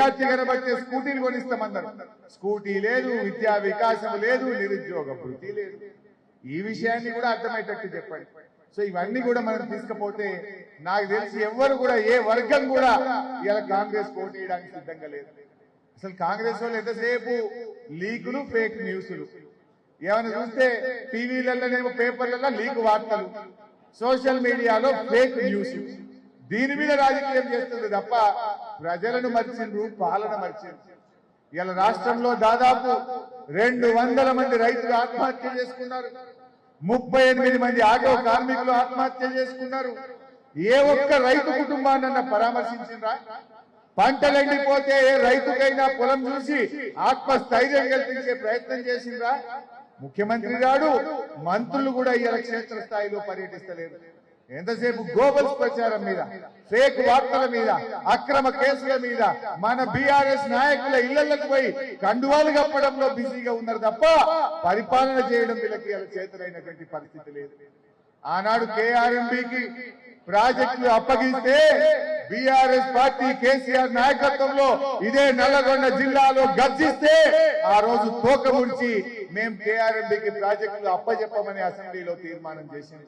విద్యార్థి కనబడితే స్కూటీలు కొనిస్తామన్నారు. స్కూటీ లేదు, విద్యా వికాసం లేదు, నిరుద్యోగ వృత్తి లేదు. ఈ విషయాన్ని కూడా అర్థమయ్యేటట్టు చెప్పండి. సో ఇవన్నీ కూడా మనం తీసుకపోతే నాకు తెలిసి ఎవ్వరు కూడా ఏ వర్గం కూడా ఇలా కాంగ్రెస్ పోటీ చేయడానికి సిద్ధంగా లేదు. అసలు కాంగ్రెస్ వాళ్ళు ఎంతసేపు లీకులు, ఫేక్ న్యూస్లు. ఏమైనా చూస్తే టీవీలలోనేమో, పేపర్లలో లీక్ వార్తలు, సోషల్ మీడియాలో ఫేక్ న్యూస్. దీని మీద రాజకీయం చేస్తుంది తప్ప ప్రజలను మర్చిండ్రు, పాలన మర్చిండ్రు. ఇలా రాష్ట్రంలో దాదాపు 200 మంది రైతులు ఆత్మహత్య చేసుకున్నారు. 38 మంది ఆటో కార్మికులు ఆత్మహత్య చేసుకున్నారు. ఏ ఒక్క రైతు కుటుంబాన్న పరామర్శించిండ్రా? పంటలు ఎండిపోతే ఏ రైతుకైనా పొలం చూసి ఆత్మస్థైర్యం కల్పించే ప్రయత్నం చేసిండ్రా? ముఖ్యమంత్రి గారు, మంత్రులు కూడా ఇలా క్షేత్ర స్థాయిలో పర్యటిస్తలేరు. ఎంతసేపు గోబల్స్ ప్రచారం మీద, ఫేక్ వార్తల మీద, అక్రమ కేసుల మీద, మన బీఆర్ఎస్ నాయకుల ఇళ్లకు పోయి కండువాలు కప్పడంలో బిజీగా ఉన్నారు తప్ప పరిపాలన చేయడం వీళ్ళకి ఇలా చేతులైనటువంటి పరిస్థితి లేదు. ఆనాడు కేఆర్ఎంబీకి ప్రాజెక్టులు అప్పగిస్తే బీఆర్ఎస్ పార్టీ కేసీఆర్ నాయకత్వంలో ఇదే నల్లగొండ జిల్లాలో గర్జిస్తే ఆ రోజు తోక ముడిచి మేము కేఆర్ఎంబీకి ప్రాజెక్టులు అప్పచెప్పమని అసెంబ్లీలో తీర్మానం చేసింది.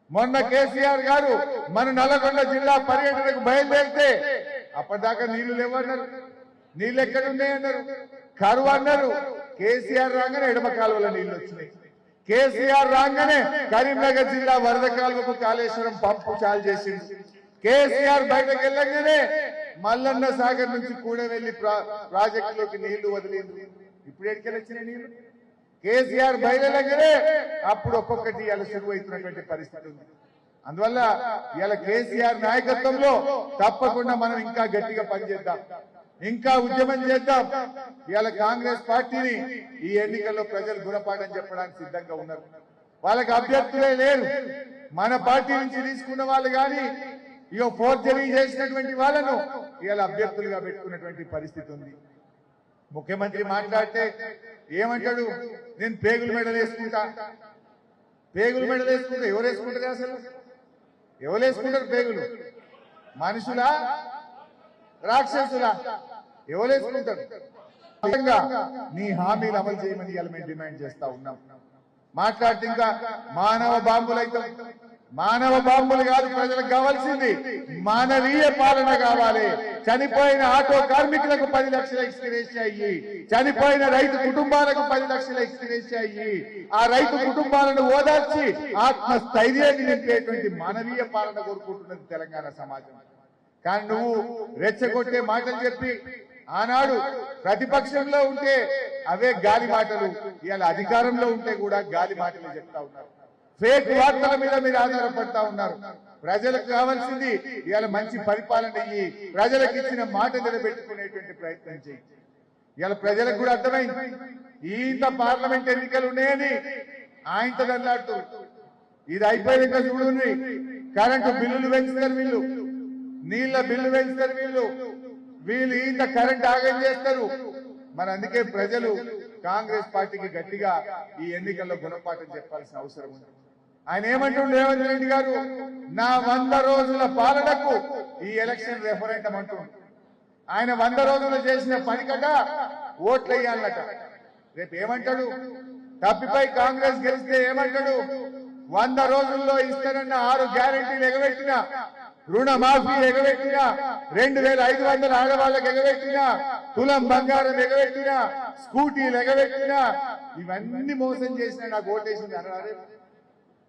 మొన్న కేసీఆర్ గారు మన నల్లగొండ జిల్లా పర్యటనకు బయలుదేరితే అప్పటిదాకా నీళ్లు లేవన్నారు. నీళ్లు ఎక్కడున్నాయన్నారు, కరువు అన్నారు. కేసీఆర్ రాగానే ఎడమ కాలువల నీళ్లు వచ్చినాయి. కేసీఆర్ రాగానే కరీంనగర్ జిల్లా వరద కాలువకు కాళేశ్వరం పంపు చాలు చేసింది. కేసీఆర్ బయటకు వెళ్ళగానే మల్లన్న సాగర్ నుంచి కూడవెల్లి ప్రాజెక్టులోకి నీళ్లు వదిలింది. ఇప్పుడు ఎక్కడికి వచ్చిన నీళ్లు? కేసీఆర్ బయలుదేరగానే అప్పుడు ఒక్కొక్కటి ఇలా శురువైతున్నటువంటి పరిస్థితి ఉంది. అందువల్ల ఇలా కేసీఆర్ నాయకత్వంలో తప్పకుండా మనం ఇంకా గట్టిగా పనిచేద్దాం, ఇంకా ఉద్యమం చేద్దాం. ఇలా కాంగ్రెస్ పార్టీని ఈ ఎన్నికల్లో ప్రజలు గుణపాఠం చెప్పడానికి సిద్ధంగా ఉన్నారు. వాళ్ళకి అభ్యర్థులే లేరు. మన పార్టీ నుంచి తీసుకున్న వాళ్ళు కానీ ఇక ఫోర్జరీ చేసినటువంటి వాళ్ళను ఇలా అభ్యర్థులుగా పెట్టుకున్నటువంటి పరిస్థితి ఉంది. ముఖ్యమంత్రి మాట్లాడితే ఏమంటాడు? నేను పేగులు మెడలు వేసుకుంటా. పేగులు మెడలు వేసుకుంటా ఎవరు వేసుకుంటారు? అసలు ఎవరు వేసుకుంటారు పేగులు? మనుషులా, రాక్షసులా? ఎవరు వేసుకుంటారు? నీ హామీలు అమలు చేయమని ఇలా మేము డిమాండ్ చేస్తా ఉన్నాం. మాట్లాడితే ఇంకా మానవ బాంబులైతే, మానవ బాంబులు కాదు ప్రజలకు కావాల్సింది మానవీయ పాలన కావాలి. చనిపోయిన ఆటో కార్మికులకు 10 లక్షల ఎక్స్గ్రేషియా అయ్యి, చనిపోయిన రైతు కుటుంబాలకు 10 లక్షల ఎక్స్గ్రేషియా అయ్యి, ఆ రైతు కుటుంబాలను ఓదార్చి ఆత్మస్థైర్యాన్ని నింపేటువంటి మానవీయ పాలన కోరుకుంటున్నది తెలంగాణ సమాజం. కానీ నువ్వు రెచ్చగొట్టే మాటలు చెప్పి ఆనాడు ప్రతిపక్షంలో ఉంటే అవే గాలి మాటలు, ఇవాళ అధికారంలో ఉంటే కూడా గాలి మాటలు చెప్తా ఉన్నారు. ఫేక్ వార్తల మీద మీరు ఆధారపడతా ఉన్నారు. ప్రజలకు కావాల్సింది ఇవాళ మంచి పరిపాలన ఇయ్యి, ప్రజలకు ఇచ్చిన మాట నిలబెట్టుకునేటువంటి ప్రయత్నం చేయి. ఇవాళ ప్రజలకు కూడా అర్థమైంది ఇంత పార్లమెంట్ ఎన్నికలు ఉన్నాయని ఆయనతో అల్లాడుతూ ఇది అయిపోయాక చూడండి, కరెంటు బిల్లులు పెంచుతారు వీళ్ళు, నీళ్ల బిల్లు పెంచుతారు వీళ్ళు, వీళ్ళు ఇంత కరెంట్ ఆగం చేస్తారు. మరి అందుకే ప్రజలు కాంగ్రెస్ పార్టీకి గట్టిగా ఈ ఎన్నికల్లో గుణపాఠం చెప్పాల్సిన అవసరం ఉంది. ఆయన ఏమంటుండే రేవంత్ రెడ్డి గారు, నా 100 రోజుల పాలనకు ఈ ఎలక్షన్ రెఫరెండం అంటుండు. ఆయన 100 రోజులు చేసిన పనికట ఓట్లు వేయాలట. రేపు ఏమంటాడు? తప్పిపై కాంగ్రెస్ గెలిస్తే ఏమంటాడు? 100 రోజుల్లో ఇస్తానన్న 6 గ్యారెంటీలు ఎగబెట్టినా, రుణమాఫీ ఎగబెట్టినా, 2500 ఆడవాళ్ళకి ఎగబెట్టినా, తులం బంగారం ఎగబెట్టినా, స్కూటీలు ఎగబెట్టినా, ఇవన్నీ మోసం చేసినా నాకు ఓటేసింది అన్నారే.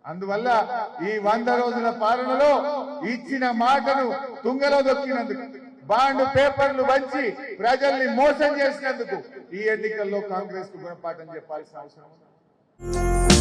అందువల్ల ఈ 100 రోజుల పాలనలో ఇచ్చిన మాటను తుంగలో దొక్కినందుకు, బాండ్ పేపర్లు వంచి ప్రజల్ని మోసం చేసినందుకు ఈ ఎన్నికల్లో కాంగ్రెస్ కు గుణపాఠం చెప్పాల్సిన అవసరం ఉంది.